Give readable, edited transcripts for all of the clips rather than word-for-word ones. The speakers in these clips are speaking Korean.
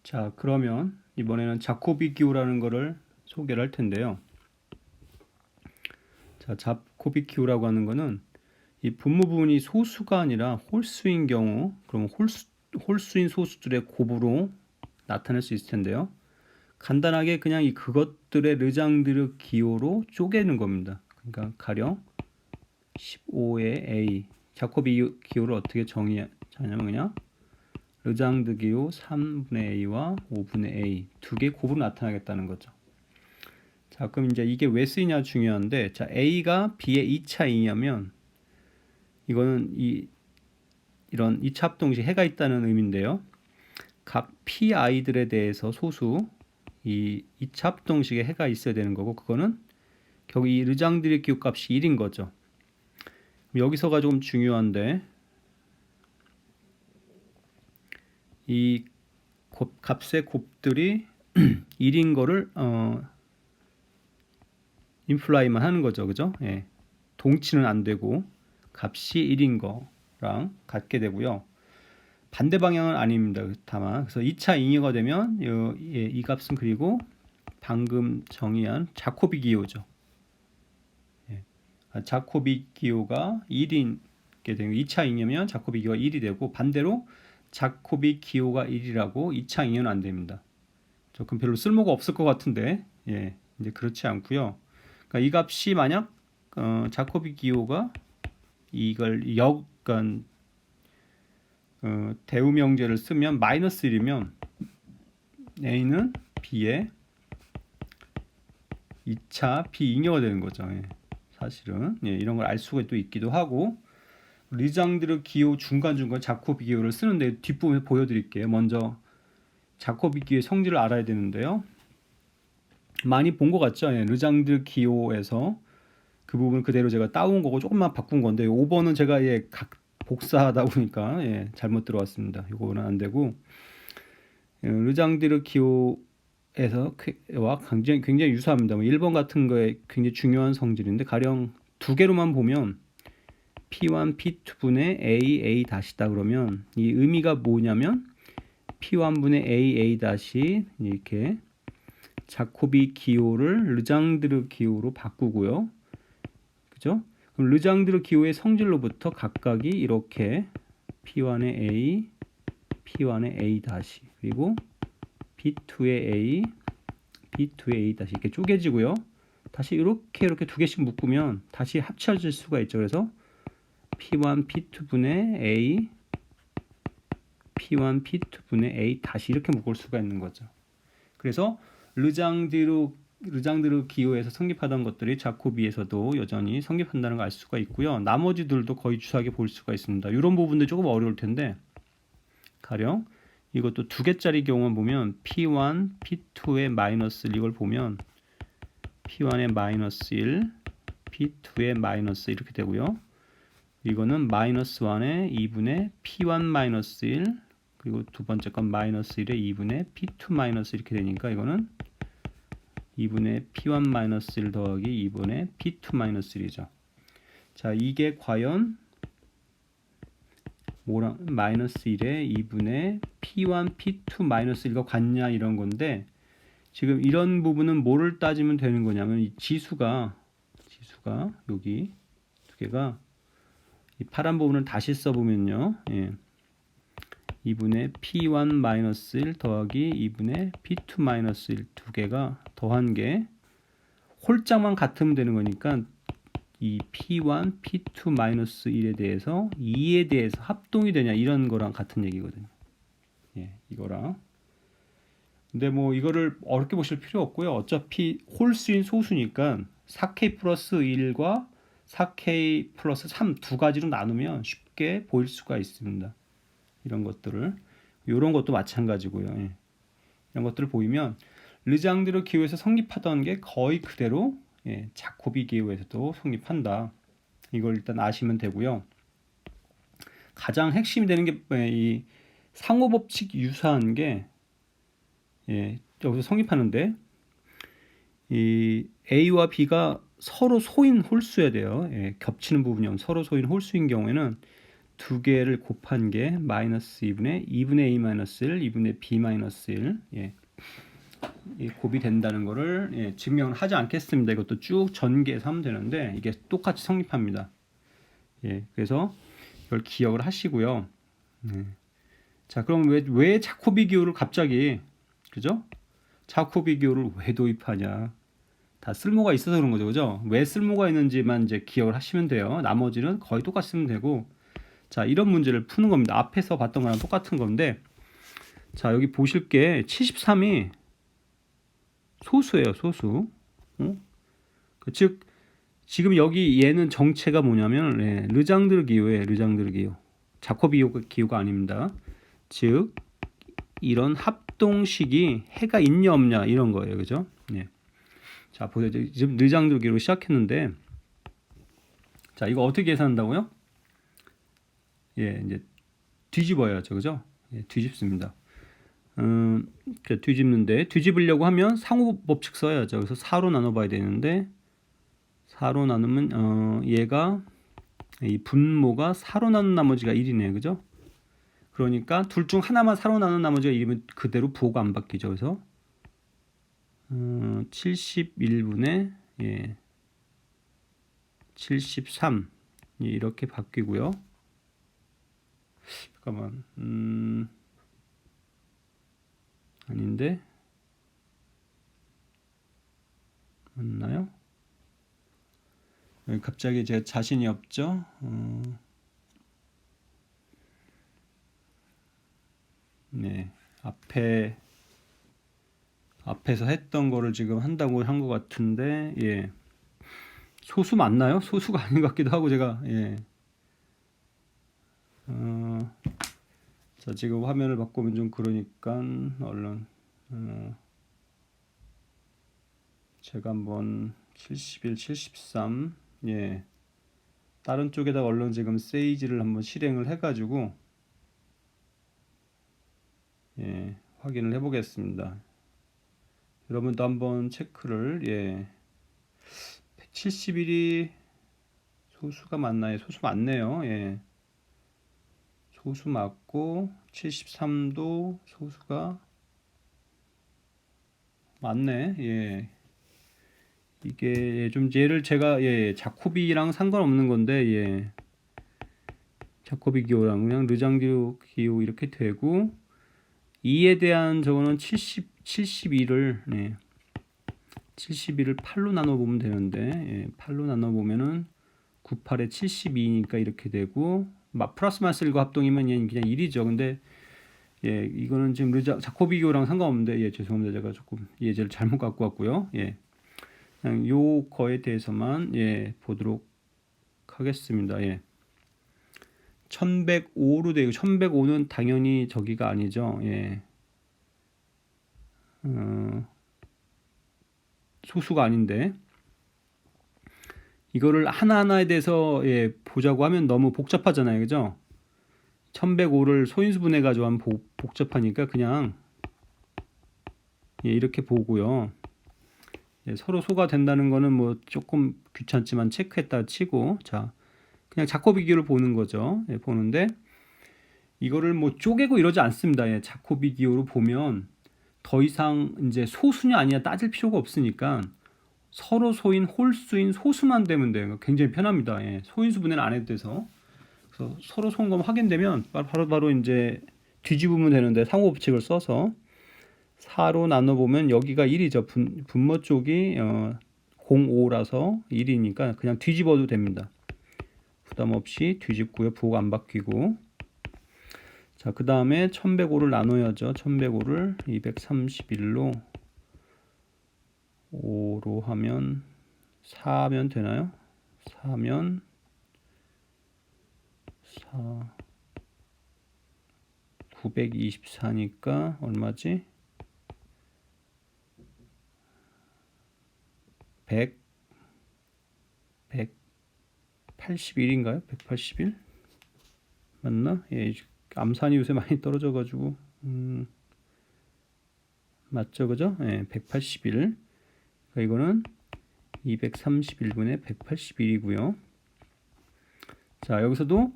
자, 그러면 이번에는 자코비 기호라는 거를 소개를 할 텐데요. 자, 자코비 기호라고 하는 거는 이 분모 부분이 소수가 아니라 홀수인 경우, 그럼 홀수인 소수들의 곱으로 나타낼 수 있을 텐데요. 간단하게 그냥 이 그것들의 르장드르 기호로 쪼개는 겁니다. 그러니까 가령 15의 a 자코비 기호를 어떻게 정의하냐면 그냥 르장드 기호 3분의 a와 5분의 a 두 개의 곱으로 나타나겠다는 거죠. 자, 그럼 이제 이게 왜 쓰이냐 중요한데, 자, a가 b의 2차 이냐면 이거는 이런 2차 합동식 해가 있다는 의미인데요. 각 pi들에 대해서 소수 이 2차 합동식에 해가 있어야 되는 거고, 그거는 결국 이 르장드르 기호 값이 1인 거죠. 여기서가 좀 중요한데, 이 값의 곱들이 1인 거를 임플라이만 하는 거죠. 그죠? 예. 동치는 안 되고 값이 1인 거랑 같게 되고요. 반대 방향은 아닙니다. 다만 그래서 2차 잉여가 되면 이 값은 그리고 방금 정의한 자코비 기호죠. 예. 자코비 기호가 1인 게 되고 2차 잉여면 자코비 기호가 1이 되고, 반대로 자코비 기호가 1이라고 2차 잉여는 안 됩니다. 그럼 별로 쓸모가 없을 것 같은데, 예, 이제 그렇지 않고요. 그러니까 이 값이 만약 자코비 기호가 이걸 그러니까 대우명제를 쓰면 마이너스 1이면 a는 b의 2차 비잉여가 되는 거죠. 예, 사실은 이런 걸 알 수가 또 있기도 하고, 르장드르 기호 중간중간 자코비 기호를 쓰는데 뒷부분에 보여드릴게요. 먼저 자코비 기호의 성질을 알아야 되는데요. 많이 본 것 같죠? 예, 르장드르 기호에서 그 부분 그대로 제가 따온 거고 조금만 바꾼 건데, 5번은 제가 복사하다 보니까 잘못 들어왔습니다. 이거는 안 되고, 르장드르 기호에서 와 굉장히 유사합니다. 1번 같은 거에 굉장히 중요한 성질인데, 가령 두 개로만 보면 P1, P2분의 A 다시다 그러면 이 의미가 뭐냐면 P1분의 A 다시 이렇게 자코비 기호를 르장드르 기호로 바꾸고요. 그죠? 그럼 르장드르 기호의 성질로부터 각각이 이렇게 P1의 A, P1의 A 다시, 그리고 P2의 A, P2의 A 다시 이렇게 쪼개지고요. 다시 이렇게 두 개씩 묶으면 다시 합쳐질 수가 있죠. 그래서 P1, P2분의 A, P1, P2분의 A 다시 이렇게 묶을 수가 있는 거죠. 그래서 르장드르 기호에서 성립하던 것들이 자코비에서도 여전히 성립한다는 걸 알 수가 있고요. 나머지들도 거의 유사하게 볼 수가 있습니다. 이런 부분도 조금 어려울 텐데, 가령 이것도 두 개짜리 경우만 보면 P1, P2의 마이너스 1 이걸 보면 P1의 마이너스 1, P2의 마이너스 이렇게 되고요. 이거는 마이너스 1의 2분의 P1 마이너스 1, 그리고 두 번째 건 마이너스 1의 2분의 P2 마이너스 이렇게 되니까 이거는 2분의 P1 마이너스 1 더하기 2분의 P2 마이너스 1이죠. 자, 이게 과연 마이너스 1의 2분의 P1 P2 마이너스 1과 같냐 이런 건데, 지금 이런 부분은 뭐를 따지면 되는 거냐면 이 지수가 여기 두 개가 이 파란 부분을 다시 써보면요, 2분의 P1 마이너스 1 더하기 2분의 P2 마이너스 1 두 개가 더한 게 홀짝만 같으면 되는 거니까 이 P1, P2 마이너스 1에 대해서 2에 대해서 합동이 되냐 이런 거랑 같은 얘기거든요. 이거랑. 근데 뭐 이거를 어렵게 보실 필요 없고요. 어차피 홀수인 소수니까 4K 플러스 1과 4K 플러스 3 두 가지로 나누면 쉽게 보일 수가 있습니다. 이런 것들을, 이런 것도 마찬가지고요. 이런 것들을 보이면 르장드르 기호에서 성립하던 게 거의 그대로 자코비 기호에서도 성립한다. 이걸 일단 아시면 되고요. 가장 핵심이 되는 게 이 상호법칙 유사한 게 여기서 성립하는데, 이 A와 B가 서로 소인 홀수여야 돼요. 겹치는 부분이 없는 서로 소인 홀수인 경우에는 두 개를 곱한 게 마이너스 2분의 a 마이너스 1, 2분의 b 마이너스 1. 예. 이 곱이 된다는 거를 예, 증명을 하지 않겠습니다. 이것도 쭉 전개해서 하면 되는데 이게 똑같이 성립합니다. 예. 그래서 이걸 기억을 하시고요. 예. 자, 그럼 왜 자코비 기호를 갑자기 그죠? 자코비 기호를 왜 도입하냐? 다 쓸모가 있어서 그런 거죠, 그죠? 왜 쓸모가 있는지만 이제 기억을 하시면 돼요. 나머지는 거의 똑같이 쓰면 되고, 자, 이런 문제를 푸는 겁니다. 앞에서 봤던 거랑 똑같은 건데, 자, 여기 보실 게 73이 소수예요, 소수. 즉, 지금 여기 얘는 정체가 뭐냐면, 예, 르장드르 기호예요, 르장드르 기호. 자코비 기호가 아닙니다. 즉, 이런 합동식이 해가 있냐 없냐 이런 거예요, 그죠? 예. 자, 보세요. 지금 르장드르기로 시작했는데, 자, 이거 어떻게 계산한다고요? 예, 이제 뒤집어야죠, 그죠? 예, 뒤집습니다. 뒤집는데, 뒤집으려고 하면 상호 법칙 써야죠. 그래서 4로 나눠봐야 되는데, 4로 나누면, 얘가, 이 분모가 4로 나눈 나머지가 1이네요, 그죠? 그러니까 둘 중 하나만 4로 나눈 나머지가 1이면 그대로 부호가 안 바뀌죠. 그래서, 71분의, 예, 73 이렇게 바뀌고요. 잠깐만, 아닌데 맞나요? 갑자기 제가 자신이 없죠. 네, 앞에서 했던 거를 지금 한다고 한 것 같은데, 예, 소수 맞나요? 소수가 아닌 것 같기도 하고 제가 예. 자, 지금 화면을 바꾸면 좀 그러니까 얼른 제가 한번 71, 73 예. 다른 쪽에다가 얼른 지금 세이지를 한번 실행을 해가지고 예, 확인을 해보겠습니다. 여러분도 한번 체크를 예. 171이 소수가 맞나요? 소수 맞네요. 예. 소수 맞고 73도 소수가 맞네. 예. 이게 좀 얘를 제가 예, 자코비랑 상관없는 건데 예. 자코비 기호랑 그냥 르장기호 기호 이렇게 되고 2에 대한 저거는 72를 네. 72를 8로 나눠 보면 되는데 예, 8로 나눠 보면은 98에 72니까 이렇게 되고 플러스 마이너스 1과 합동이면 얘는 그냥 1이죠. 근데 예, 이거는 지금 자코비 기호랑 상관없는데 예, 죄송합니다. 제가 조금 예제를 잘못 갖고 왔고요. 예. 그냥 요 거에 대해서만 예, 보도록 하겠습니다. 예. 1105로 되고 1105는 당연히 저기가 아니죠. 예. 소수가 아닌데 이거를 하나하나에 대해서 예, 보자고 하면 너무 복잡하잖아요. 그죠? 1105를 소인수분해 가지고 하면 복잡하니까 그냥 예, 이렇게 보고요. 예, 서로 소가 된다는 거는 뭐 조금 귀찮지만 체크했다 치고 자 그냥 자코비 기호를 보는 거죠. 예, 보는데 이거를 뭐 쪼개고 이러지 않습니다. 예, 자코비 기호로 보면 더 이상 이제 소수냐 아니냐 따질 필요가 없으니까 서로 소인 홀수인 소수만 되면 돼요. 굉장히 편합니다. 예, 소인수 분해는 안 해도 돼서 그래서 서로 소인 거만 확인되면 바로 이제 뒤집으면 되는데 상호 법칙을 써서 4로 나눠보면 여기가 1이죠. 분모 쪽이 05라서 1이니까 그냥 뒤집어도 됩니다. 부담 없이 뒤집고요. 부호가 안 바뀌고 자, 그 다음에 1105를 나눠야죠. 1105를 231로 5로 하면 4면 되나요? 4면 4 924니까 얼마지? 181인가요? 181? 맞나? 예, 암산이 요새 많이 떨어져 가지고 맞죠, 그죠? 예, 181. 그러니까 이거는 231분의 181이고요. 자, 여기서도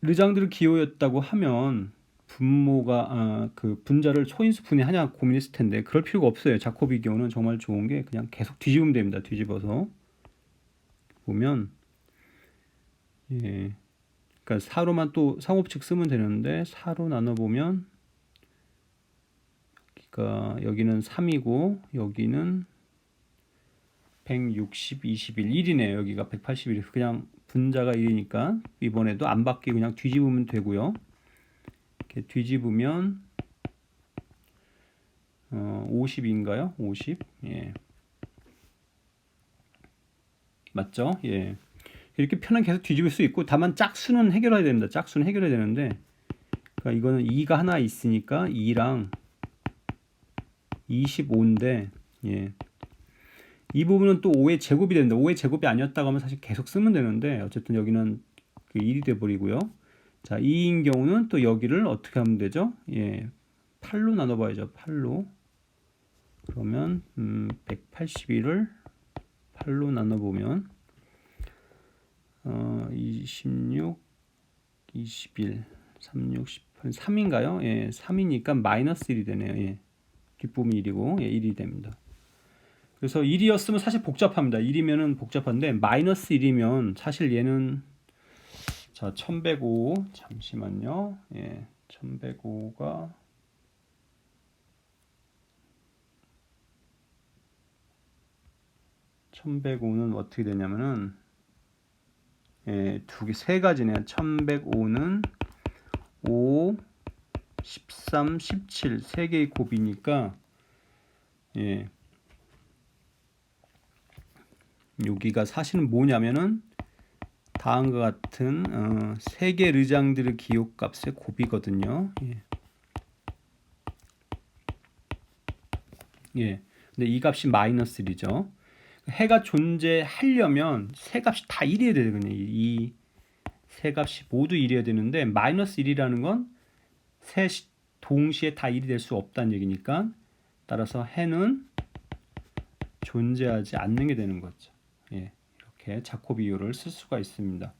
르장드르 기호였다고 하면 분모가 그 분자를 초인수 분해하냐 고민했을 텐데 그럴 필요가 없어요. 자코비 기호는 정말 좋은 게 그냥 계속 뒤집으면 됩니다. 뒤집어서 보면 예, 그러니까 4로만 또 상호법칙 쓰면 되는데 4로 나눠보면 그러니까 여기는 3이고 여기는 160, 21, 1이네요. 여기가 181. 그냥 분자가 1이니까 이번에도 안 바뀌고 그냥 뒤집으면 되고요. 이렇게 뒤집으면 50인가요? 50. 예. 맞죠? 예. 이렇게 편하게 계속 뒤집을 수 있고 다만 짝수는 해결해야 됩니다. 짝수는 해결해야 되는데 그러니까 이거는 2가 하나 있으니까 2랑 25인데 예. 이 부분은 또 5의 제곱이 된다. 5의 제곱이 아니었다고 하면 사실 계속 쓰면 되는데 어쨌든 여기는 그 1이 돼 버리고요. 자, 2인 경우는 또 여기를 어떻게 하면 되죠? 예. 8로 나눠 봐야죠. 8로. 그러면 181을 8로 나눠 보면 26 21 36 18 3인가요? 예. 3이니까 마이너스 1이 되네요. 예. 뒷부분이 1이고 예, 1이 됩니다. 그래서 1이었으면 사실 복잡합니다. 1이면은 복잡한데 마이너스 1이면 사실 얘는 자 1105 잠시만요. 예, 1105가 1105는 어떻게 되냐면은 예, 세 가지네요. 1105는 5, 13, 17 세 개의 곱이니까 예. 여기가 사실은 뭐냐면은 다음과 같은 세 개 르장드르 기호값의 곱이거든요. 예. 예. 근데 이 값이 마이너스 1이죠. 해가 존재하려면 세 값이 다 1이어야 되거든요. 이 세 값이 모두 1이어야 되는데 마이너스 1이라는 건 셋이 동시에 다 1이 될 수 없다는 얘기니까 따라서 해는 존재하지 않는 게 되는 거죠. 예. 이렇게 자코비 이호를 쓸 수가 있습니다.